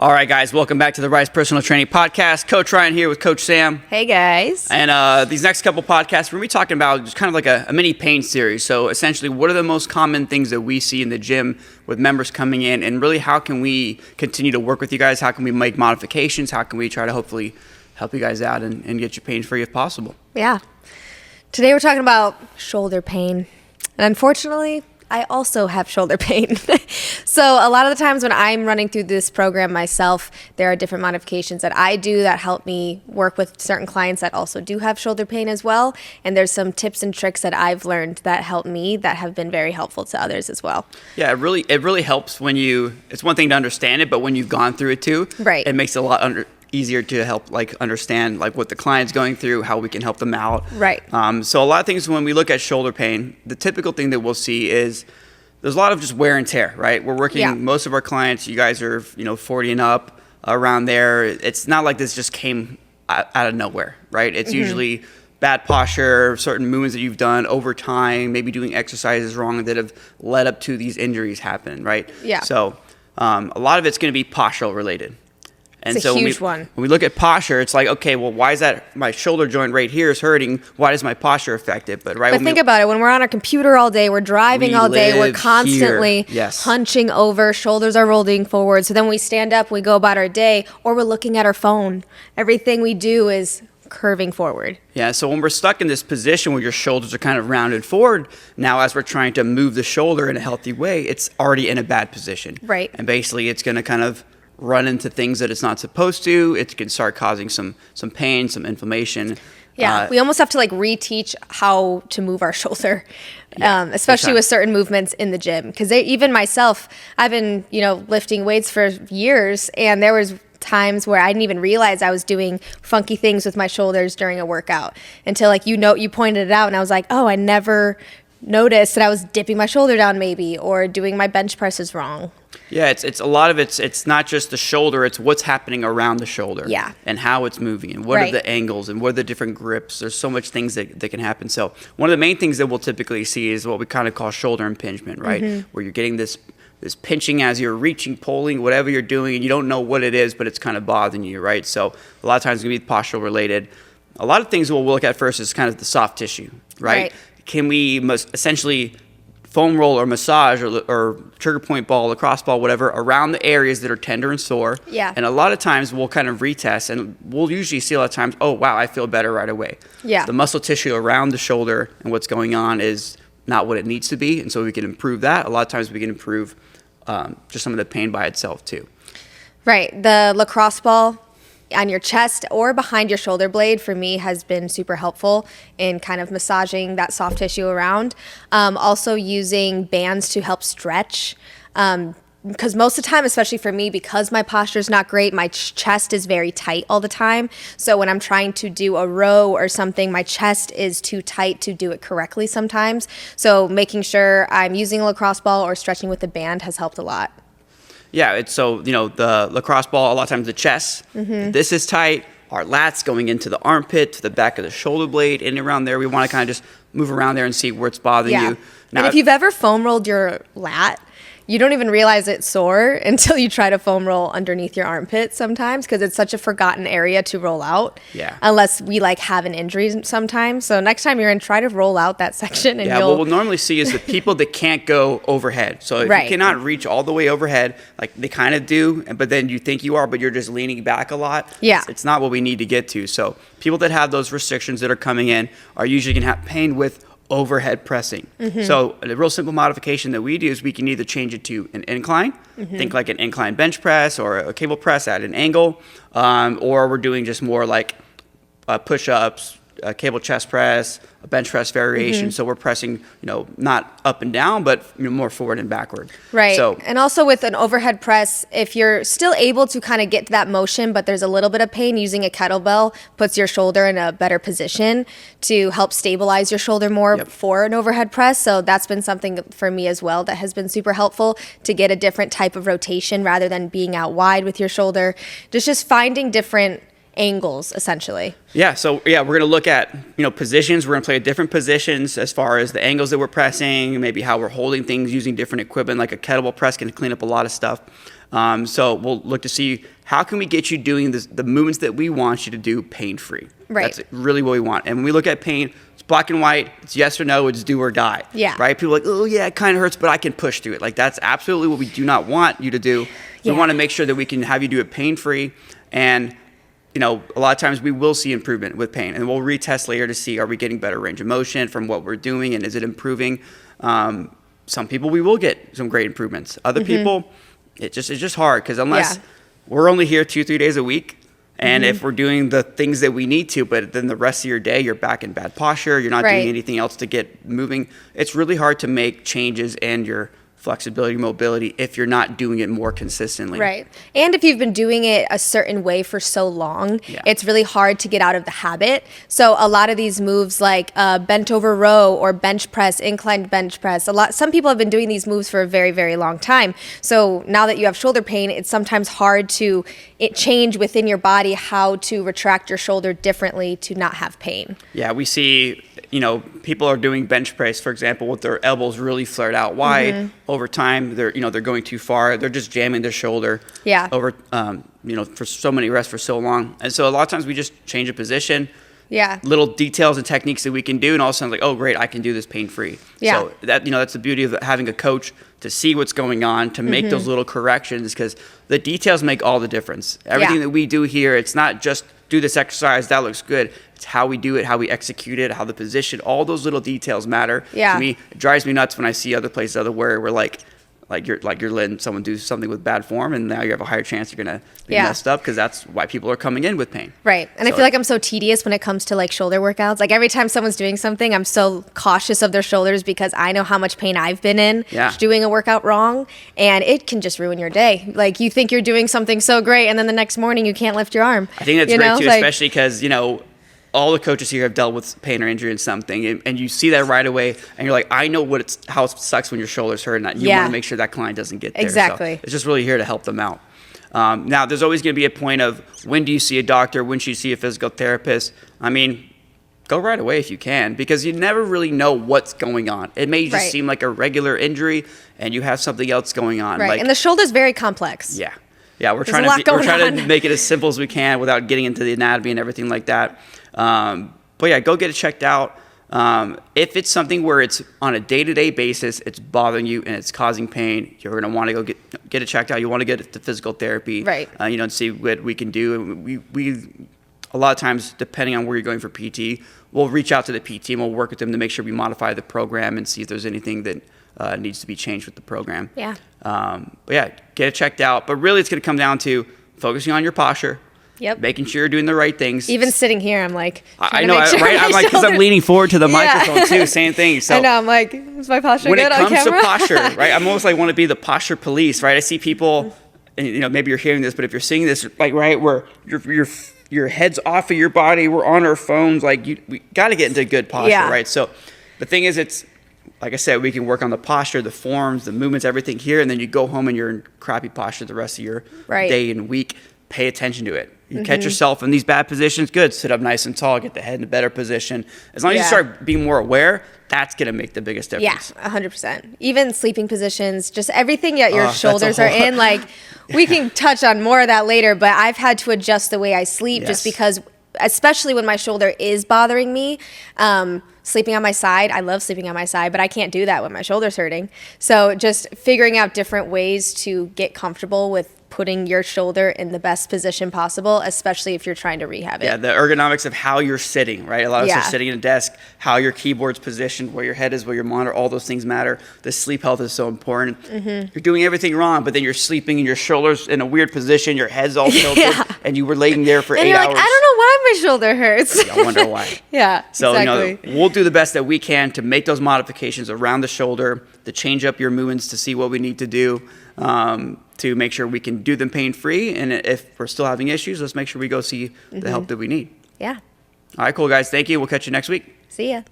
All right, guys, welcome back to the Rise Personal Training Podcast. Coach Ryan here with Coach Sam. Hey, guys. And these next couple podcasts, we're going to be talking about just kind of like a mini pain series. So essentially, what are the most common things that we see in the gym with members coming in? And really, how can we continue to work with you guys? How can we make modifications? How can we try to hopefully help you guys out and get you pain-free if possible? Yeah. Today, we're talking about shoulder pain. And unfortunately, I also have shoulder pain. So a lot of the times when I'm running through this program myself, there are different modifications that I do that help me work with certain clients that also do have shoulder pain as well. And there's some tips and tricks that I've learned that help me that have been very helpful to others as well. Yeah, it really helps when it's one thing to understand it, but when you've gone through it too, right, it makes it a lot easier to help understand what the client's going through, how we can help them out. Right. So a lot of things when we look at shoulder pain, the typical thing that we'll see is there's a lot of just wear and tear, right? We're working, most of our clients, you guys are 40 and up, around there. It's not like this just came out of nowhere, right? It's usually bad posture, certain movements that you've done over time, maybe doing exercises wrong that have led up to these injuries happen, right? Yeah. So a lot of it's going to be postural related. And it's a huge one. When we look at posture, it's like, okay, well, why is that my shoulder joint right here is hurting? Why does my posture affect it? But think about it. When we're on our computer all day, we're driving all day, we're constantly hunching over, shoulders are rolling forward. So then we stand up, we go about our day, or we're looking at our phone. Everything we do is curving forward. Yeah, so when we're stuck in this position where your shoulders are kind of rounded forward, now as we're trying to move the shoulder in a healthy way, it's already in a bad position. Right. And basically it's going to kind of run into things that it's not supposed to. It can start causing some pain, some inflation. Yeah, we almost have to reteach how to move our shoulder, especially with certain movements in the gym. Because even myself, I've been lifting weights for years, and there was times where I didn't even realize I was doing funky things with my shoulders during a workout until you pointed it out, and I was like, oh, I never noticed that I was dipping my shoulder down maybe, or doing my bench presses wrong. Yeah, it's a lot of it's not just the shoulder, it's what's happening around the shoulder. Yeah. And how it's moving and what are the angles and what are the different grips. There's so much things that can happen. So one of the main things that we'll typically see is what we kind of call shoulder impingement, right? Where you're getting this pinching as you're reaching, pulling, whatever you're doing, and you don't know what it is, but it's kind of bothering you, right? So a lot of times it's going to be postural related. A lot of things we'll look at first is kind of the soft tissue, right? Can we essentially foam roll or massage or trigger point ball, lacrosse ball, whatever, around the areas that are tender and sore? Yeah. And a lot of times we'll kind of retest, and we'll usually see a lot of times, oh, wow, I feel better right away. Yeah. The muscle tissue around the shoulder and what's going on is not what it needs to be, and so we can improve that. A lot of times we can improve just some of the pain by itself too. Right. The lacrosse ball on your chest or behind your shoulder blade, for me, has been super helpful in kind of massaging that soft tissue around. Also using bands to help stretch. Because most of the time, especially for me, because my posture is not great, my chest is very tight all the time. So when I'm trying to do a row or something, my chest is too tight to do it correctly sometimes. So making sure I'm using a lacrosse ball or stretching with a band has helped a lot. Yeah, it's the lacrosse ball, a lot of times the chest, this is tight, our lats going into the armpit, to the back of the shoulder blade, in around there. We want to kind of just move around there and see where it's bothering you. Now, and if you've ever foam rolled your lat, you don't even realize it's sore until you try to foam roll underneath your armpit sometimes, because it's such a forgotten area to roll out. Yeah. Unless we have an injury sometimes. So next time you're in, try to roll out that section. And what we'll normally see is the people that can't go overhead. So if you cannot reach all the way overhead, they kind of do, but then you think you are, but you're just leaning back a lot. Yeah. It's not what we need to get to. So people that have those restrictions that are coming in are usually going to have pain with overhead pressing. So a real simple modification that we do is we can either change it to an incline, think like an incline bench press or a cable press at an angle, or we're doing just more like push-ups, a cable chest press, a bench press variation. So we're pressing, not up and down, but more forward and backward. Right. So, and also with an overhead press, if you're still able to kind of get to that motion, but there's a little bit of pain, using a kettlebell puts your shoulder in a better position to help stabilize your shoulder more for an overhead press. So that's been something for me as well that has been super helpful, to get a different type of rotation rather than being out wide with your shoulder. Just finding different angles, essentially. Yeah, so we're going to look at, positions. We're going to play different positions as far as the angles that we're pressing, maybe how we're holding things using different equipment, like a kettlebell press can clean up a lot of stuff. So we'll look to see how can we get you doing the movements that we want you to do pain-free. Right. That's really what we want. And when we look at pain, it's black and white. It's yes or no. It's do or die. Yeah. Right? People are like, oh, yeah, it kind of hurts, but I can push through it. Like, that's absolutely what we do not want you to do. Yeah. We want to make sure that we can have you do it pain-free. And, a lot of times we will see improvement with pain. And we'll retest later to see, are we getting better range of motion from what we're doing, and is it improving? Some people, we will get some great improvements. Other people, it's just hard, because unless we're only here 2-3 days a week, and if we're doing the things that we need to, but then the rest of your day, you're back in bad posture, you're not doing anything else to get moving, it's really hard to make changes in your flexibility, mobility, if you're not doing it more consistently. Right. And if you've been doing it a certain way for so long, it's really hard to get out of the habit. So a lot of these moves like bent over row or bench press, inclined bench press, some people have been doing these moves for a very, very long time. So now that you have shoulder pain, it's sometimes hard to change within your body how to retract your shoulder differently to not have pain. Yeah, we see, people are doing bench press, for example, with their elbows really flared out wide. Over time, they're going too far. They're just jamming their shoulder. Over, for so many reps for so long. And so a lot of times we just change a position. Little details and techniques that we can do, and all of a sudden, like, oh, great, I can do this pain-free. So that's the beauty of having a coach to see what's going on, to make those little corrections, because the details make all the difference. Everything that we do here, it's not just do this exercise, that looks good. It's how we do it, how we execute it, how the position, all those little details matter. To me, it drives me nuts when I see other places where we're like you're letting someone do something with bad form, and now you have a higher chance you're gonna be messed up, because that's why people are coming in with pain. Right. And I feel like I'm so tedious when it comes to like shoulder workouts. Like every time someone's doing something, I'm so cautious of their shoulders, because I know how much pain I've been in doing a workout wrong, and it can just ruin your day. Like you think you're doing something so great, and then the next morning you can't lift your arm. I think that's great too, especially because all the coaches here have dealt with pain or injury in something, and you see that right away, and you're like, I know how it sucks when your shoulders hurt, and you want to make sure that client doesn't get there. Exactly. So it's just really here to help them out. Now, there's always going to be a point of, when do you see a doctor? When should you see a physical therapist? I mean, go right away if you can, because you never really know what's going on. It may just seem like a regular injury, and you have something else going on. Right, and the shoulder's very complex. Yeah, we're trying to make it as simple as we can without getting into the anatomy and everything like that. But yeah, go get it checked out. If it's something where it's on a day-to-day basis, it's bothering you and it's causing pain, you're going to want to go get it checked out. You want to get it to physical therapy, and see what we can do. And we a lot of times, depending on where you're going for PT, we'll reach out to the PT and we'll work with them to make sure we modify the program and see if there's anything that needs to be changed with the program. But yeah, get it checked out. But really, it's going to come down to focusing on your posture. Making sure you're doing the right things. Even sitting here, I'm like, I know, right? I'm like, because I'm leaning forward to the microphone too. Same thing. So I know. I'm like, is my posture when good it on comes camera? to posture, right? I'm almost like want to be the posture police, right? I see people, and maybe you're hearing this, but if you're seeing this, like where your head's off of your body, we're on our phones, like we got to get into good posture, right? So the thing is, it's like I said, we can work on the posture, the forms, the movements, everything here, and then you go home and you're in crappy posture the rest of your day and week. Pay attention to it. You catch yourself in these bad positions, good. Sit up nice and tall, get the head in a better position. As long as you start being more aware, that's going to make the biggest difference. 100%. Even sleeping positions, just everything that your shoulders are in. Like, we can touch on more of that later, but I've had to adjust the way I sleep just because, especially when my shoulder is bothering me, sleeping on my side. I love sleeping on my side, but I can't do that when my shoulder's hurting. So just figuring out different ways to get comfortable with putting your shoulder in the best position possible, especially if you're trying to rehab it. Yeah, the ergonomics of how you're sitting, right? A lot of us are sitting at a desk, how your keyboard's positioned, where your head is, where your monitor, all those things matter. The sleep health is so important. You're doing everything wrong, but then you're sleeping and your shoulder's in a weird position, your head's all tilted, and you were laying there for 8 hours. And you're like, I don't know why my shoulder hurts. I wonder why. So, exactly. We'll do the best that we can to make those modifications around the shoulder, to change up your movements, to see what we need to do. To make sure we can do them pain-free. And if we're still having issues, let's make sure we go see the help that we need. Yeah. All right, cool, guys. Thank you. We'll catch you next week. See ya.